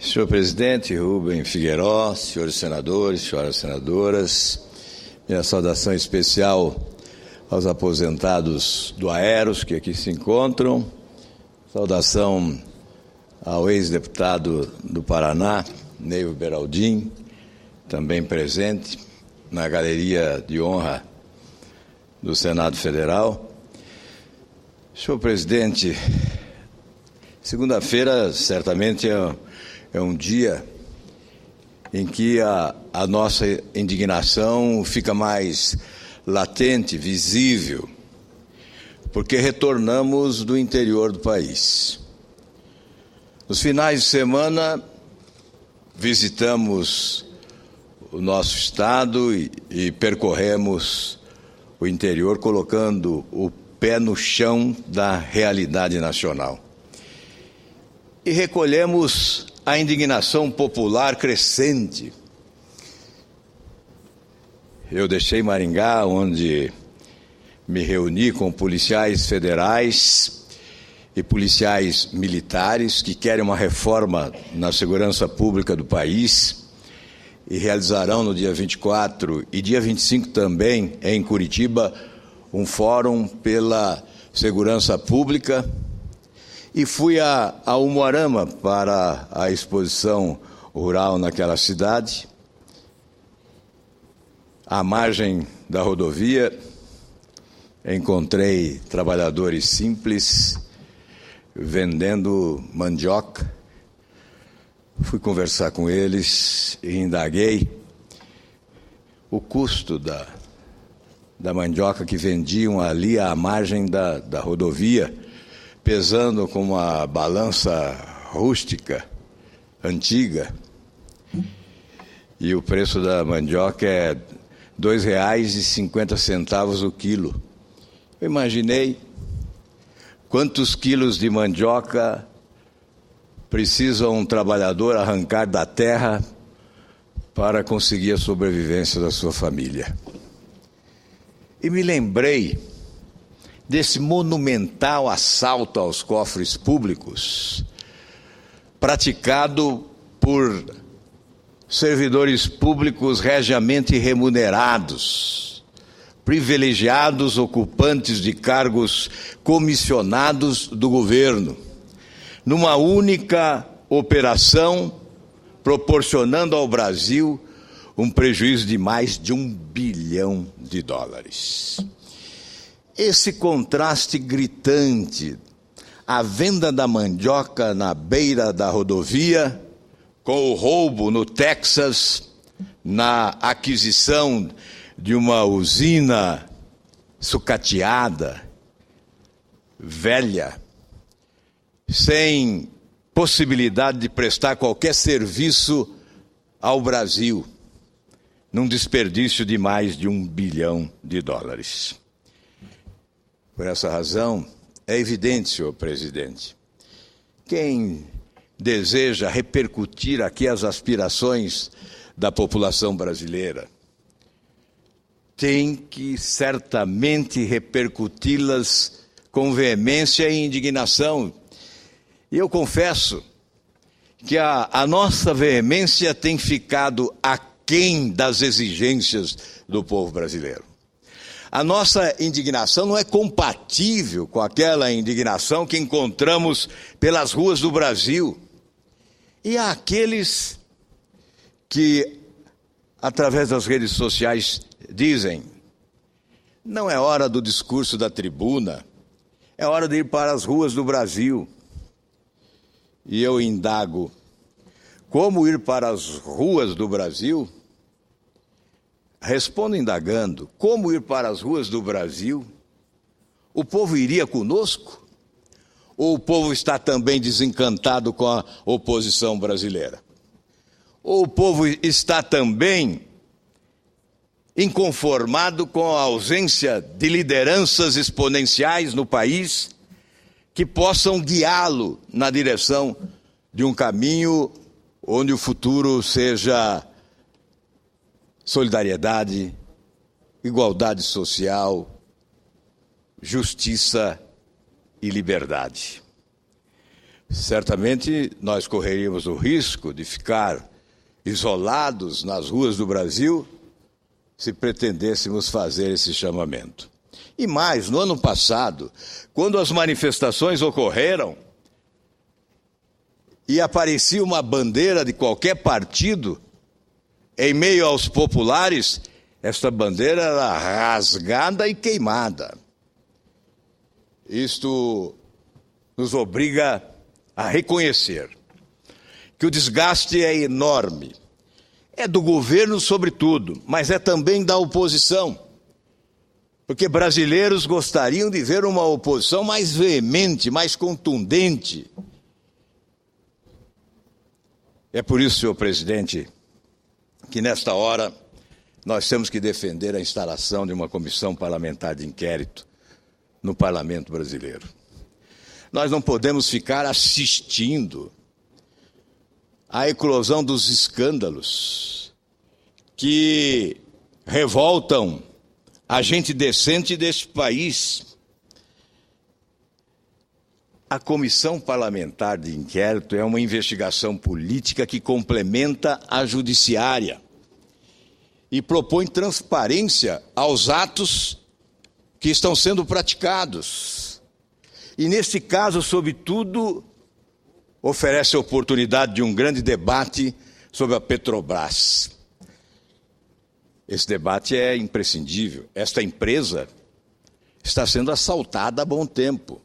Senhor presidente Rubem Figueiró, senhores senadores, senhoras senadoras, minha saudação especial aos aposentados do Aeros que aqui se encontram, saudação ao ex-deputado do Paraná, Neivo Beraldin, também presente na galeria de honra do Senado Federal. Senhor presidente, segunda-feira certamente é um dia em que a nossa indignação fica mais latente, visível, porque retornamos do interior do país. Nos finais de semana, visitamos o nosso estado e percorremos o interior, colocando o pé no chão da realidade nacional. E recolhemos a indignação popular crescente. Eu deixei Maringá, onde me reuni com policiais federais e policiais militares que querem uma reforma na segurança pública do país e realizarão no dia 24 e dia 25 também em Curitiba um fórum pela segurança pública. E fui a Umuarama para a exposição rural naquela cidade, à margem da rodovia. Encontrei trabalhadores simples vendendo mandioca. Fui conversar com eles e indaguei o custo da mandioca que vendiam ali à margem da rodovia, pesando com uma balança rústica, antiga, e o preço da mandioca é R$ 2,50 o quilo. Eu imaginei quantos quilos de mandioca precisa um trabalhador arrancar da terra para conseguir a sobrevivência da sua família. E me lembrei desse monumental assalto aos cofres públicos, praticado por servidores públicos regiamente remunerados, privilegiados ocupantes de cargos comissionados do governo, numa única operação, proporcionando ao Brasil um prejuízo de mais de US$1 bilhão. Esse contraste gritante, a venda da mandioca na beira da rodovia, com o roubo no Texas, na aquisição de uma usina sucateada, velha, sem possibilidade de prestar qualquer serviço ao Brasil, num desperdício de mais de US$1 bilhão. Por essa razão, é evidente, senhor presidente, quem deseja repercutir aqui as aspirações da população brasileira tem que certamente repercuti-las com veemência e indignação. E eu confesso que a nossa veemência tem ficado aquém das exigências do povo brasileiro. A nossa indignação não é compatível com aquela indignação que encontramos pelas ruas do Brasil. E há aqueles que, através das redes sociais, dizem: não é hora do discurso da tribuna, é hora de ir para as ruas do Brasil. E eu indago: como ir para as ruas do Brasil? Respondo indagando: como ir para as ruas do Brasil? O povo iria conosco? Ou o povo está também desencantado com a oposição brasileira? Ou o povo está também inconformado com a ausência de lideranças exponenciais no país que possam guiá-lo na direção de um caminho onde o futuro seja solidariedade, igualdade social, justiça e liberdade? certamente nós correríamos o risco de ficar isolados nas ruas do Brasil se pretendêssemos fazer esse chamamento. E mais, no ano passado, quando as manifestações ocorreram e aparecia uma bandeira de qualquer partido em meio aos populares, esta bandeira era rasgada e queimada. Isto nos obriga a reconhecer que o desgaste é enorme. É do governo, sobretudo, mas é também da oposição. Porque brasileiros gostariam de ver uma oposição mais veemente, mais contundente. É por isso, senhor presidente, que nesta hora nós temos que defender a instalação de uma comissão parlamentar de inquérito no parlamento brasileiro. Nós não podemos ficar assistindo à eclosão dos escândalos que revoltam a gente decente deste país. A comissão parlamentar de inquérito é uma investigação política que complementa a judiciária e propõe transparência aos atos que estão sendo praticados. E, neste caso, sobretudo, oferece a oportunidade de um grande debate sobre a Petrobras. Esse debate é imprescindível. Esta empresa está sendo assaltada há bom tempo.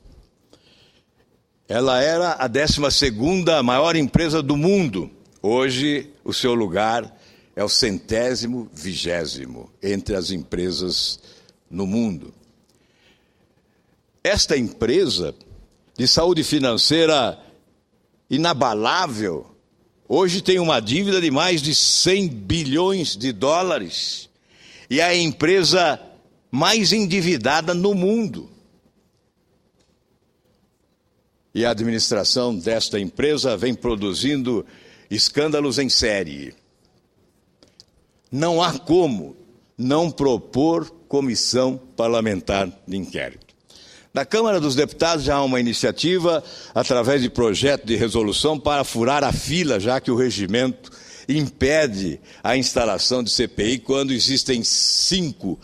Ela era a 12ª maior empresa do mundo. Hoje, o seu lugar é o 120º entre as empresas no mundo. Esta empresa de saúde financeira inabalável, hoje tem uma dívida de mais de 100 bilhões de dólares e é a empresa mais endividada no mundo. E a administração desta empresa vem produzindo escândalos em série. Não há como não propor comissão parlamentar de inquérito. Na Câmara dos Deputados já há uma iniciativa, através de projeto de resolução, para furar a fila, já que o regimento impede a instalação de CPI quando existem 5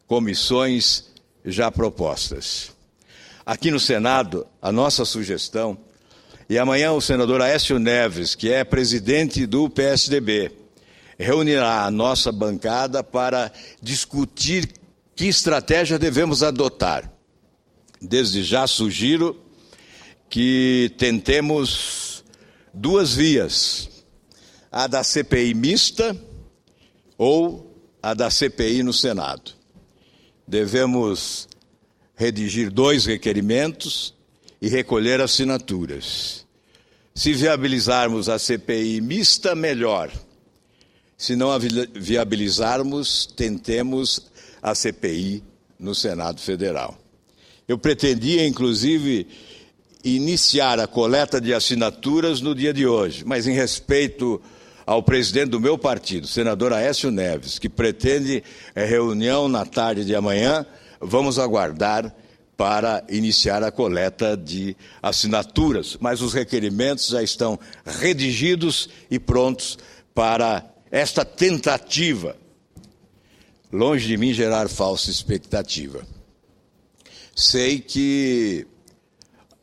comissões já propostas. Aqui no Senado, a nossa sugestão, e amanhã o senador Aécio Neves, que é presidente do PSDB, reunirá a nossa bancada para discutir que estratégia devemos adotar. Desde já sugiro que tentemos 2 vias, a da CPI mista ou a da CPI no Senado. Devemos redigir 2 requerimentos e recolher assinaturas. Se viabilizarmos a CPI mista, melhor. Se não a viabilizarmos, tentemos a CPI no Senado Federal. Eu pretendia, inclusive, iniciar a coleta de assinaturas no dia de hoje, mas em respeito ao presidente do meu partido, senador Aécio Neves, que pretende reunião na tarde de amanhã, vamos aguardar para iniciar a coleta de assinaturas. Mas os requerimentos já estão redigidos e prontos para esta tentativa. Longe de mim gerar falsa expectativa. Sei que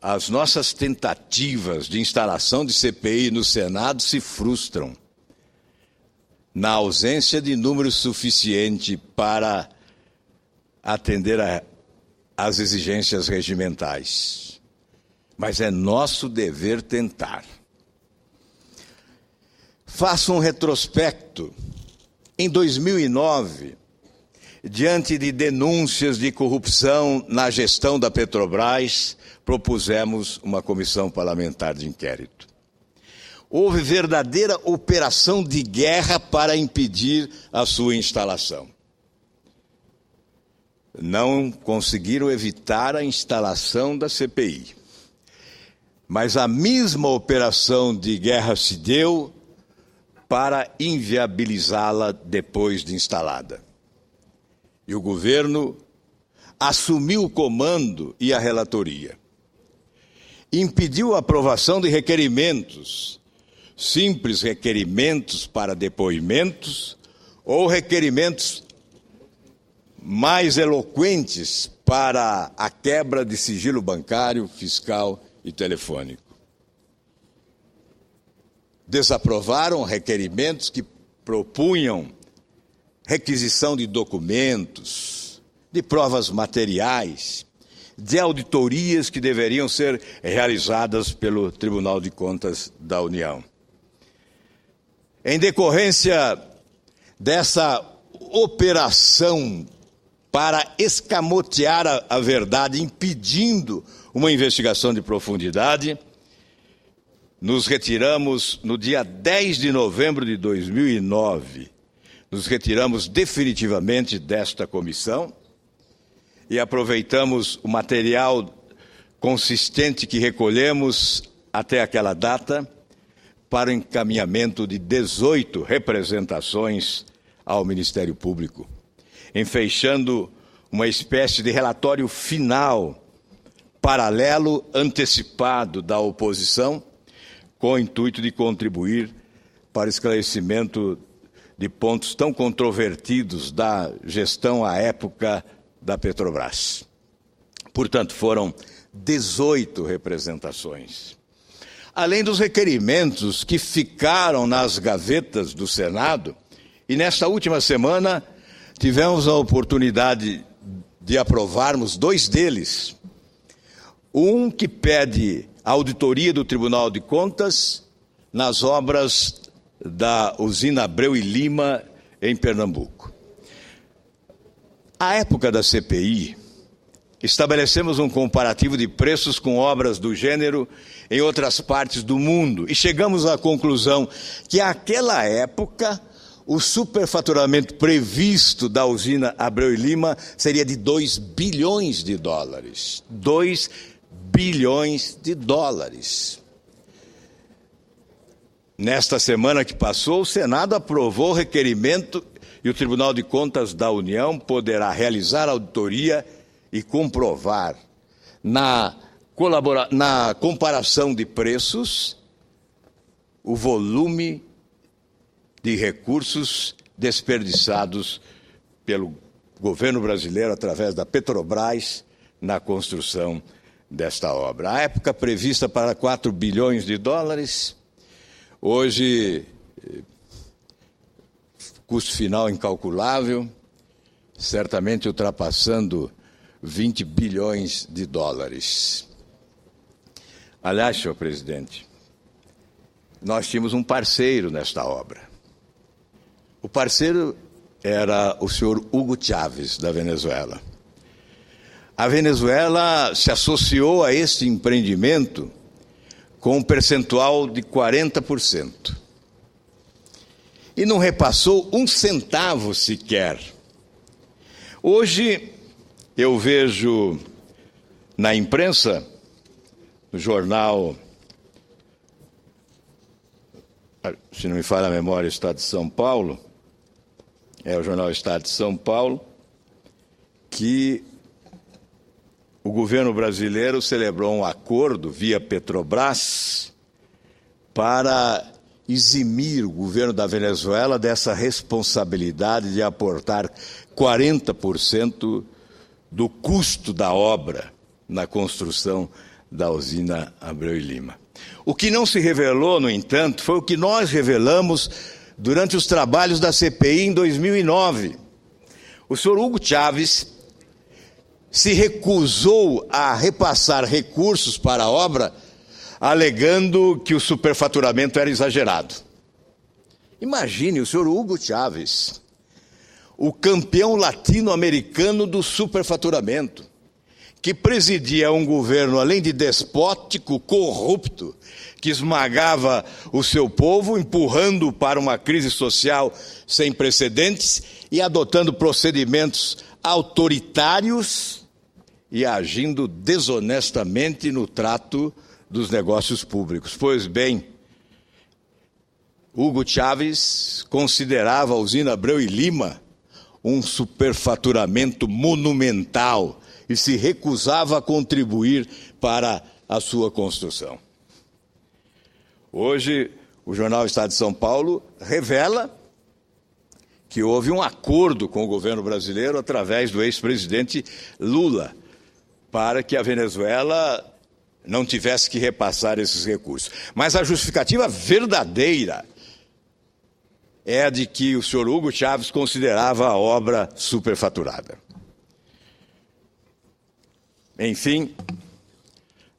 as nossas tentativas de instalação de CPI no Senado se frustram na ausência de número suficiente para atender às exigências regimentais. Mas é nosso dever tentar. Faço um retrospecto. Em 2009, diante de denúncias de corrupção na gestão da Petrobras, propusemos uma comissão parlamentar de inquérito. Houve verdadeira operação de guerra para impedir a sua instalação. Não conseguiram evitar a instalação da CPI. Mas a mesma operação de guerra se deu para inviabilizá-la depois de instalada. E o governo assumiu o comando e a relatoria. impediu a aprovação de requerimentos, simples requerimentos para depoimentos ou requerimentos mais eloquentes para a quebra de sigilo bancário, fiscal e telefônico. Desaprovaram requerimentos que propunham requisição de documentos, de provas materiais, de auditorias que deveriam ser realizadas pelo Tribunal de Contas da União. Em decorrência dessa operação para escamotear a verdade, impedindo uma investigação de profundidade, nos retiramos no dia 10 de novembro de 2009. Nos retiramos definitivamente desta comissão e aproveitamos o material consistente que recolhemos até aquela data para o encaminhamento de 18 representações ao Ministério Público, enfeixando uma espécie de relatório final, paralelo, antecipado da oposição, com o intuito de contribuir para o esclarecimento de pontos tão controvertidos da gestão à época da Petrobras. Portanto, foram 18 representações. Além dos requerimentos que ficaram nas gavetas do Senado, e nesta última semana tivemos a oportunidade de aprovarmos 2 deles. Um que pede a auditoria do Tribunal de Contas nas obras da usina Abreu e Lima, em Pernambuco. À época da CPI, estabelecemos um comparativo de preços com obras do gênero em outras partes do mundo e chegamos à conclusão que, àquela época, o superfaturamento previsto da usina Abreu e Lima seria de 2 bilhões de dólares. 2 bilhões de dólares. Nesta semana que passou, o Senado aprovou o requerimento e o Tribunal de Contas da União poderá realizar auditoria e comprovar, na comparação de preços, o volume de recursos desperdiçados pelo governo brasileiro através da Petrobras na construção desta obra. A época prevista para 4 bilhões de dólares, hoje, custo final incalculável, certamente ultrapassando 20 bilhões de dólares. Aliás, senhor presidente, nós tínhamos um parceiro nesta obra. O parceiro era o senhor Hugo Chávez, da Venezuela. A Venezuela se associou a este empreendimento com um percentual de 40%. E não repassou 1 centavo sequer. Hoje, eu vejo na imprensa, no jornal, se não me falha a memória, Estado de São Paulo, é o jornal Estado de São Paulo, que o governo brasileiro celebrou um acordo via Petrobras para eximir o governo da Venezuela dessa responsabilidade de aportar 40% do custo da obra na construção da usina Abreu e Lima. O que não se revelou, no entanto, foi o que nós revelamos durante os trabalhos da CPI em 2009. O senhor Hugo Chávez se recusou a repassar recursos para a obra, alegando que o superfaturamento era exagerado. Imagine o senhor Hugo Chávez, o campeão latino-americano do superfaturamento, que presidia um governo, além de despótico, corrupto, que esmagava o seu povo, empurrando-o para uma crise social sem precedentes e adotando procedimentos autoritários e agindo desonestamente no trato dos negócios públicos. Pois bem, Hugo Chávez considerava a usina Abreu e Lima um superfaturamento monumental e se recusava a contribuir para a sua construção. Hoje, o jornal Estado de São Paulo revela que houve um acordo com o governo brasileiro através do ex-presidente Lula para que a Venezuela não tivesse que repassar esses recursos. Mas a justificativa verdadeira é a de que o senhor Hugo Chávez considerava a obra superfaturada. Enfim,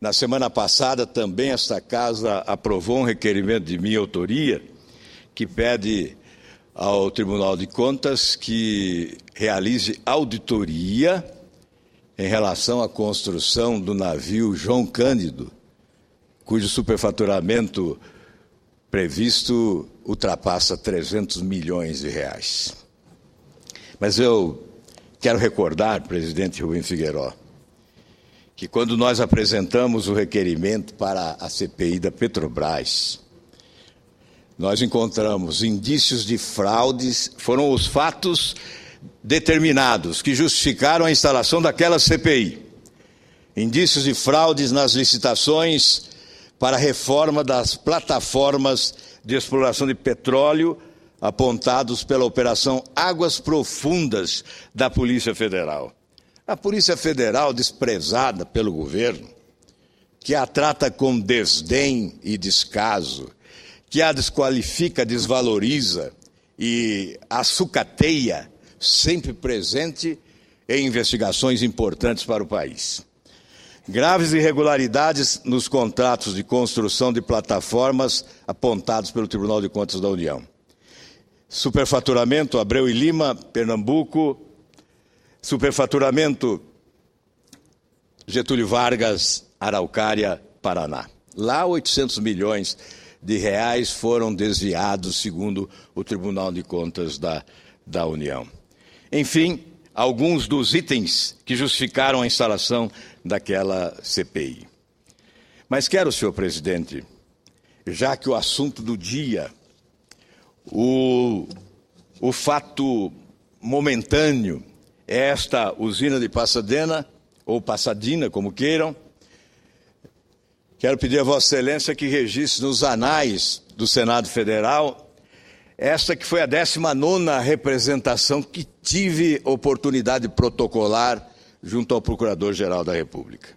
na semana passada também esta casa aprovou um requerimento de minha autoria que pede ao Tribunal de Contas que realize auditoria em relação à construção do navio João Cândido, cujo superfaturamento previsto ultrapassa 300 milhões de reais. Mas eu quero recordar, presidente Rubem Figueiredo, que quando nós apresentamos o requerimento para a CPI da Petrobras, nós encontramos indícios de fraudes, foram os fatos determinados que justificaram a instalação daquela CPI. Indícios de fraudes nas licitações para a reforma das plataformas de exploração de petróleo apontados pela Operação Águas Profundas da Polícia Federal. A Polícia Federal, desprezada pelo governo, que a trata com desdém e descaso, que a desqualifica, desvaloriza e a sucateia, sempre presente em investigações importantes para o país. Graves irregularidades nos contratos de construção de plataformas apontados pelo Tribunal de Contas da União. Superfaturamento, Abreu e Lima, Pernambuco. Superfaturamento, Getúlio Vargas, Araucária, Paraná. Lá, 800 milhões de reais foram desviados, segundo o Tribunal de Contas da União. Enfim, alguns dos itens que justificaram a instalação daquela CPI. Mas quero, senhor presidente, já que o assunto do dia, o fato momentâneo, é esta usina de Pasadena, ou Passadina, como queiram, quero pedir a Vossa Excelência que registre nos anais do Senado Federal esta que foi a 19ª representação que tive oportunidade de protocolar junto ao Procurador-Geral da República.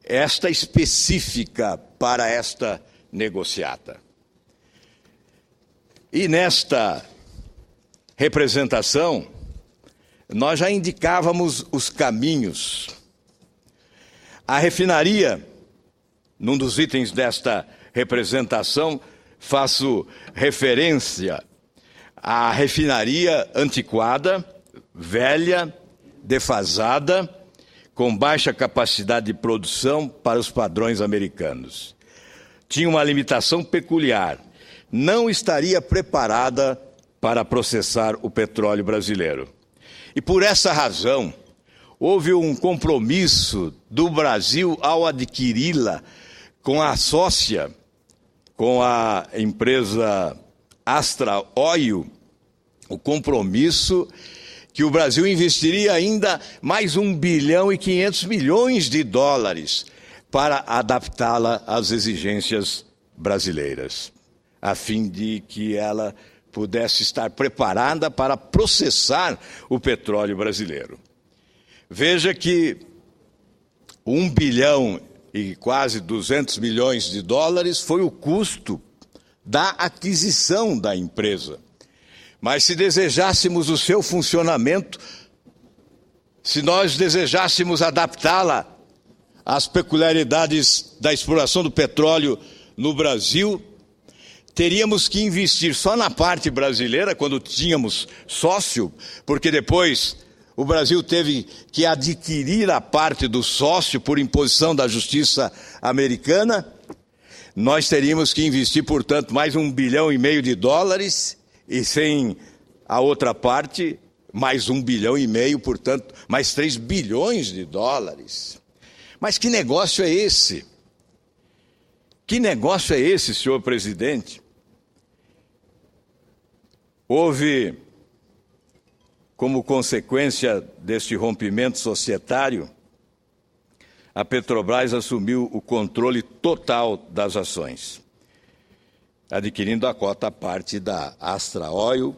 Esta específica para esta negociata. E nesta representação, nós já indicávamos os caminhos. A refinaria, num dos itens desta representação, faço referência à refinaria antiquada, velha, defasada, com baixa capacidade de produção para os padrões americanos. Tinha uma limitação peculiar. Não estaria preparada para processar o petróleo brasileiro. E por essa razão, houve um compromisso do Brasil ao adquiri-la com a sócia, com a empresa Astra Oil, o compromisso que o Brasil investiria ainda mais 1 bilhão e 500 milhões de dólares para adaptá-la às exigências brasileiras, a fim de que ela pudesse estar preparada para processar o petróleo brasileiro. Veja que 1 bilhão e quase 200 milhões de dólares foi o custo da aquisição da empresa. Mas se desejássemos o seu funcionamento, se nós desejássemos adaptá-la às peculiaridades da exploração do petróleo no Brasil, teríamos que investir só na parte brasileira, quando tínhamos sócio, porque depois o Brasil teve que adquirir a parte do sócio por imposição da justiça americana. Nós teríamos que investir, portanto, mais 1,5 bilhão de dólares, e sem a outra parte, mais 1,5 bilhão, portanto, mais 3 bilhões de dólares. Mas que negócio é esse? Que negócio é esse, senhor presidente? Houve, como consequência deste rompimento societário, a Petrobras assumiu o controle total das ações, adquirindo a cota parte da Astra Oil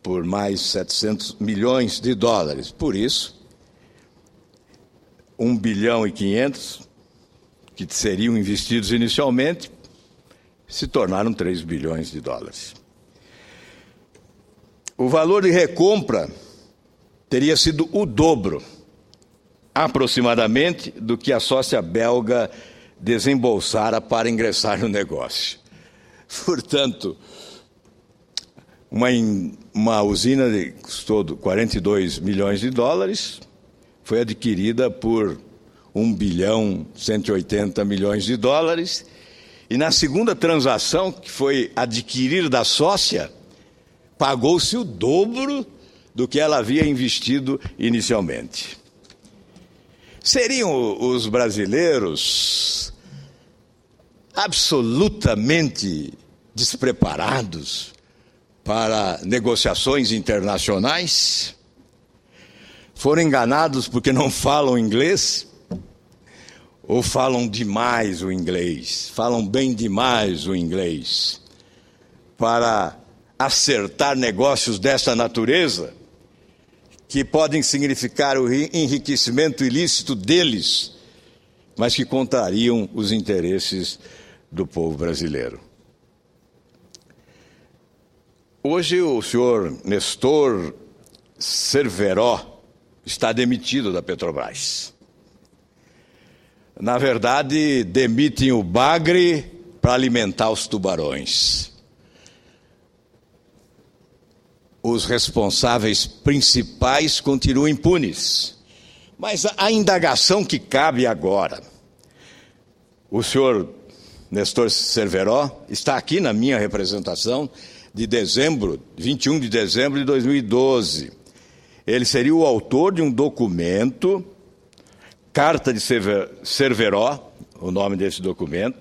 por mais 700 milhões de dólares. Por isso, 1 bilhão e 500, que seriam investidos inicialmente, se tornaram 3 bilhões de dólares. O valor de recompra teria sido o dobro, aproximadamente, do que a sócia belga desembolsara para ingressar no negócio. Portanto, uma usina que custou 42 milhões de dólares foi adquirida por 1 bilhão 180 milhões de dólares, e na segunda transação, que foi adquirir da sócia, pagou-se o dobro do que ela havia investido inicialmente. Seriam os brasileiros absolutamente despreparados para negociações internacionais? Foram enganados porque não falam inglês? Ou falam demais o inglês? Falam bem demais o inglês para acertar negócios dessa natureza, que podem significar o enriquecimento ilícito deles, mas que contrariam os interesses do povo brasileiro. Hoje o senhor Nestor Cerveró está demitido da Petrobras. Na verdade, demitem o bagre para alimentar os tubarões. Os responsáveis principais continuam impunes. Mas a indagação que cabe agora, o senhor Nestor Cerveró está aqui na minha representação de 21 de dezembro de 2012. Ele seria o autor de um documento, Carta de Cerveró, o nome desse documento,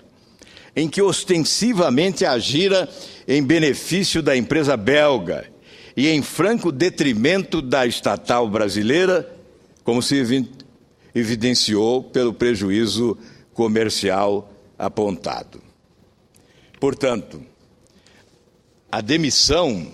em que ostensivamente agira em benefício da empresa belga e em franco detrimento da estatal brasileira, como se evidenciou pelo prejuízo comercial apontado. Portanto, a demissão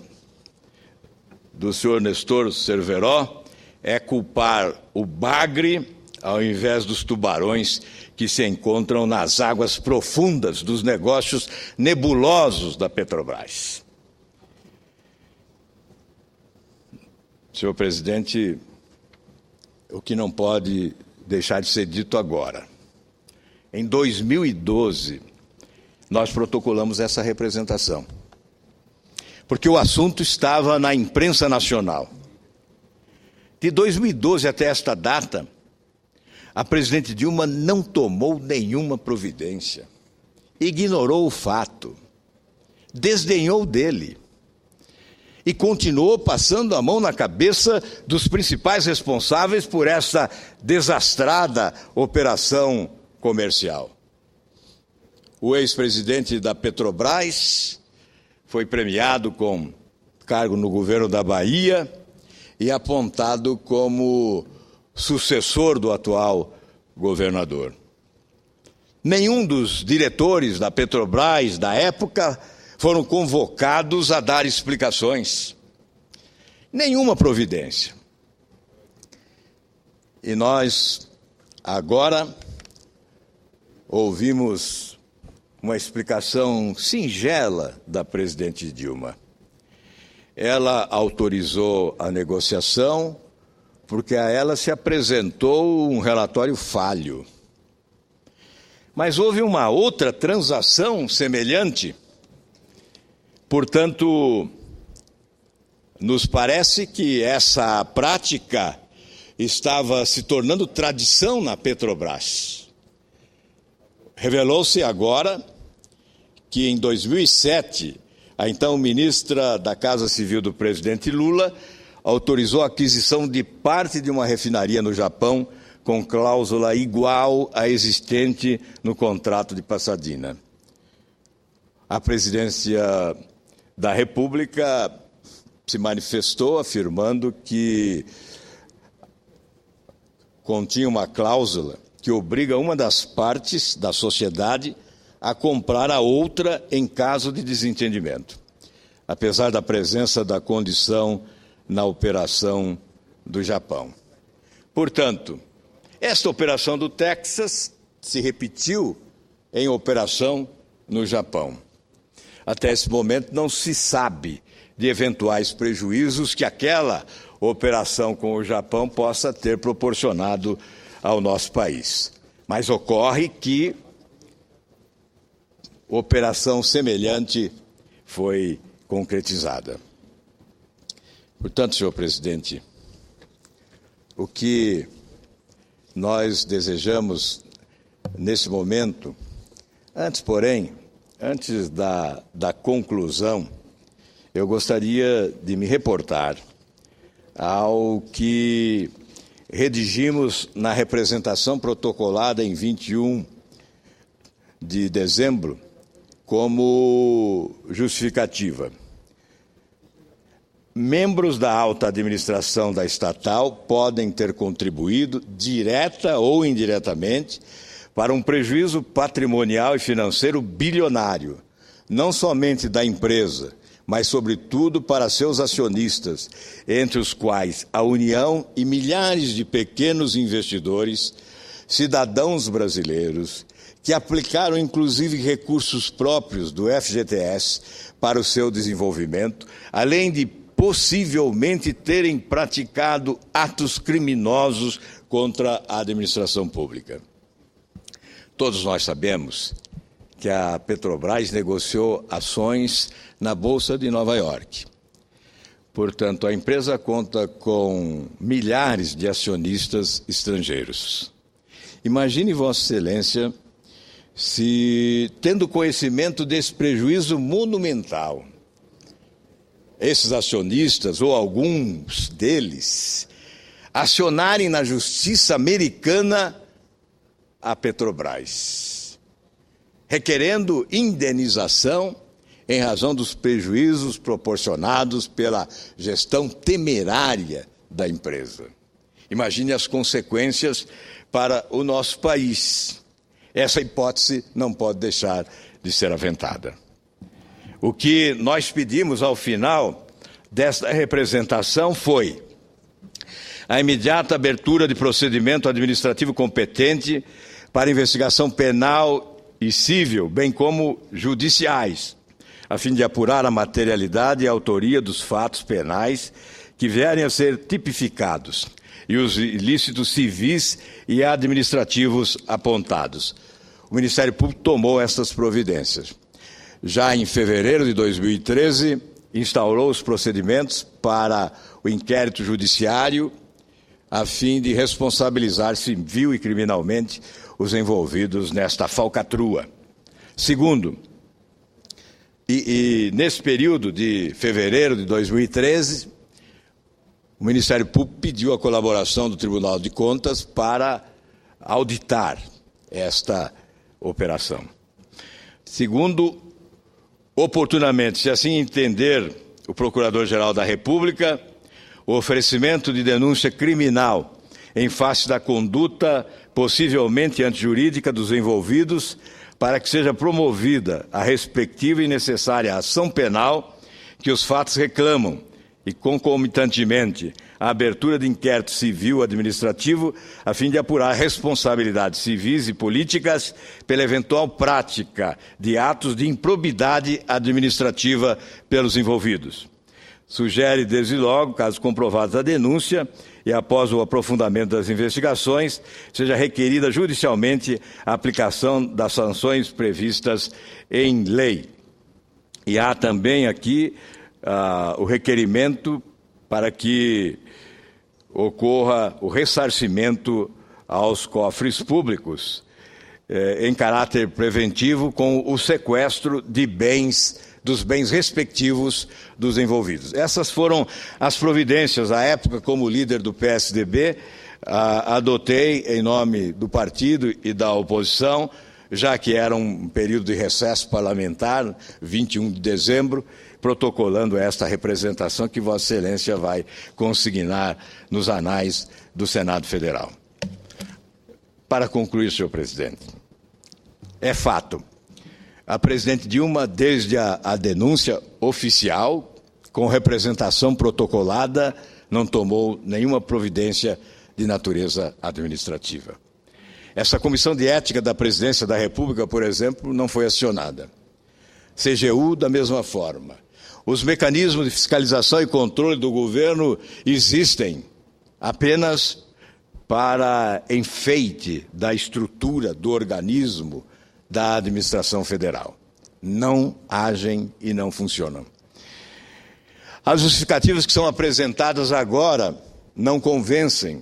do senhor Nestor Cerveró é culpar o bagre ao invés dos tubarões que se encontram nas águas profundas dos negócios nebulosos da Petrobras. Senhor presidente, o que não pode deixar de ser dito agora. Em 2012, nós protocolamos essa representação, porque o assunto estava na imprensa nacional. De 2012 até esta data, a presidente Dilma não tomou nenhuma providência, ignorou o fato, desdenhou dele e continuou passando a mão na cabeça dos principais responsáveis por essa desastrada operação comercial. O ex-presidente da Petrobras foi premiado com cargo no governo da Bahia e apontado como sucessor do atual governador. Nenhum dos diretores da Petrobras da época foram convocados a dar explicações. Nenhuma providência. E nós, agora, ouvimos uma explicação singela da presidente Dilma. Ela autorizou a negociação porque a ela se apresentou um relatório falho. Mas houve uma outra transação semelhante. Portanto, nos parece que essa prática estava se tornando tradição na Petrobras. Revelou-se agora que em 2007, a então ministra da Casa Civil do presidente Lula autorizou a aquisição de parte de uma refinaria no Japão com cláusula igual à existente no contrato de Pasadena. A presidência da República se manifestou afirmando que continha uma cláusula que obriga uma das partes da sociedade a comprar a outra em caso de desentendimento, apesar da presença da condição na operação do Japão. Portanto, esta operação do Texas se repetiu em operação no Japão. Até esse momento não se sabe de eventuais prejuízos que aquela operação com o Japão possa ter proporcionado ao nosso país. Mas ocorre que operação semelhante foi concretizada. Portanto, senhor presidente, o que nós desejamos nesse momento, antes da conclusão, eu gostaria de me reportar ao que redigimos na representação protocolada em 21 de dezembro como justificativa. Membros da alta administração da estatal podem ter contribuído, direta ou indiretamente, para um prejuízo patrimonial e financeiro bilionário, não somente da empresa, mas, sobretudo, para seus acionistas, entre os quais a União e milhares de pequenos investidores, cidadãos brasileiros, que aplicaram, inclusive, recursos próprios do FGTS para o seu desenvolvimento, além de possivelmente terem praticado atos criminosos contra a administração pública. Todos nós sabemos que a Petrobras negociou ações na Bolsa de Nova York. Portanto, a empresa conta com milhares de acionistas estrangeiros. Imagine, Vossa Excelência, se, tendo conhecimento desse prejuízo monumental, esses acionistas, ou alguns deles, acionarem na justiça americana a Petrobras, requerendo indenização em razão dos prejuízos proporcionados pela gestão temerária da empresa. Imagine as consequências para o nosso país. Essa hipótese não pode deixar de ser aventada. O que nós pedimos ao final desta representação foi a imediata abertura de procedimento administrativo competente para investigação penal e civil, bem como judiciais, a fim de apurar a materialidade e a autoria dos fatos penais que vierem a ser tipificados e os ilícitos civis e administrativos apontados. O Ministério Público tomou essas providências. Já em fevereiro de 2013, instaurou os procedimentos para o inquérito judiciário a fim de responsabilizar civil e criminalmente os envolvidos nesta falcatrua. Segundo, nesse período de fevereiro de 2013, o Ministério Público pediu a colaboração do Tribunal de Contas para auditar esta operação. Segundo, oportunamente, se assim entender o Procurador-Geral da República, o oferecimento de denúncia criminal em face da conduta possivelmente antijurídica dos envolvidos para que seja promovida a respectiva e necessária ação penal que os fatos reclamam e, concomitantemente, a abertura de inquérito civil administrativo a fim de apurar responsabilidades civis e políticas pela eventual prática de atos de improbidade administrativa pelos envolvidos. Sugere, desde logo, caso comprovada a denúncia e após o aprofundamento das investigações, seja requerida judicialmente a aplicação das sanções previstas em lei. E há também aqui o requerimento para que ocorra o ressarcimento aos cofres públicos em caráter preventivo com o sequestro de dos bens respectivos dos envolvidos. Essas foram as providências. À época, como líder do PSDB, adotei em nome do partido e da oposição, já que era um período de recesso parlamentar, 21 de dezembro, protocolando esta representação que Vossa Excelência vai consignar nos anais do Senado Federal. para concluir, senhor presidente. É fato. A presidente Dilma, desde a denúncia oficial, com representação protocolada, não tomou nenhuma providência de natureza administrativa. Essa comissão de ética da presidência da República, por exemplo, não foi acionada. CGU, da mesma forma. Os mecanismos de fiscalização e controle do governo existem apenas para enfeite da estrutura do organismo da administração federal. Não agem e não funcionam. As justificativas que são apresentadas agora não convencem.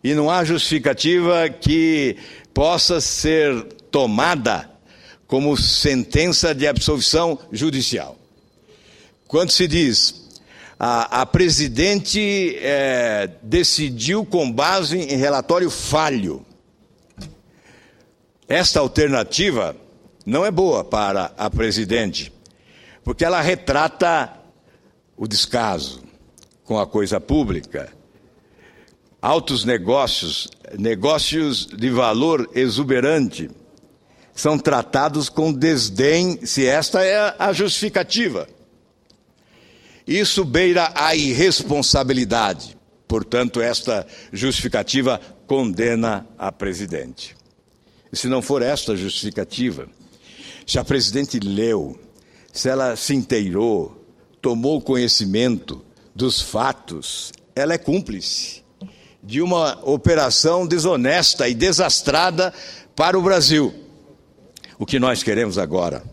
E não há justificativa que possa ser tomada como sentença de absolvição judicial. Quando se diz a presidente decidiu com base em relatório falho, esta alternativa não é boa para a presidente, porque ela retrata o descaso com a coisa pública, altos negócios, negócios de valor exuberante, são tratados com desdém, se esta é a justificativa. Isso beira a irresponsabilidade. Portanto, esta justificativa condena a presidente. E se não for esta justificativa, se a presidente leu, se ela se inteirou, tomou conhecimento dos fatos, ela é cúmplice de uma operação desonesta e desastrada para o Brasil. O que nós queremos agora,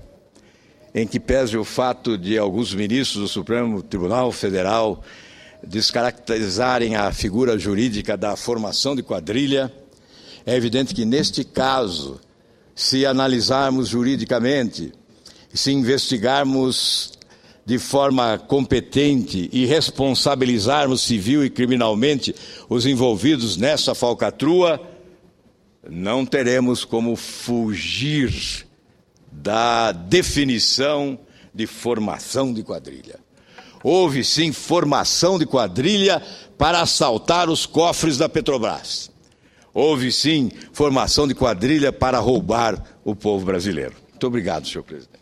em que pese o fato de alguns ministros do Supremo Tribunal Federal descaracterizarem a figura jurídica da formação de quadrilha, é evidente que neste caso, se analisarmos juridicamente, se investigarmos de forma competente e responsabilizarmos civil e criminalmente os envolvidos nessa falcatrua, não teremos como fugir da definição de formação de quadrilha. Houve sim formação de quadrilha para assaltar os cofres da Petrobras. Houve sim formação de quadrilha para roubar o povo brasileiro. Muito obrigado, senhor presidente.